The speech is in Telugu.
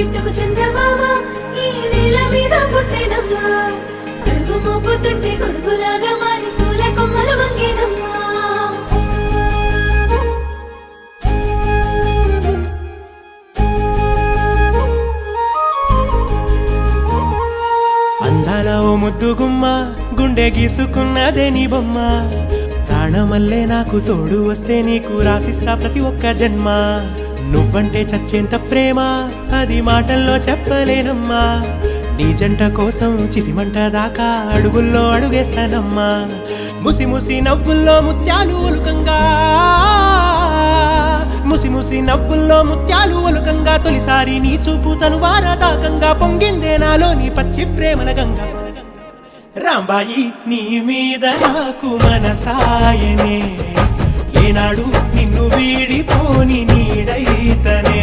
గిట్టుకు చందమామ ఈ నేల మీద పుట్టేనమ్మా అడుగు మోపుతుంటే గొడుగులాగా మారి పూల కొమ్మలు వంగేనమ్మా అందాల ఓ ముద్దు గుమ్మ గుండె గీసుకున్నదే నీ బొమ్మ ప్రాణమల్లే నాకు తోడు వస్తే నీకు రాసిస్తా ప్రతి ఒక్క జన్మ నువ్వంటే చచ్చేంత ప్రేమ అది మాటల్లో చెప్పలేనమ్మా నీ జంట కోసం చితిమంట దాకా అడుగుల్లో అడుగేస్తానమ్మా ముసి ముసి నవ్వుల్లో ముత్యాలు ఒలుకంగా ముసి ముసి నవ్వుల్లో ముత్యాలు ఒలుకంగా తొలిసారి నీ చూపు తను వారదాకంగా పొంగిందే నాలో నీ పచ్చి ప్రేమల గంగా రాంబాయి నీ మీద నాకు మనసాయనే ఏనాడు నిన్ను వీడిపోని నీడైతనే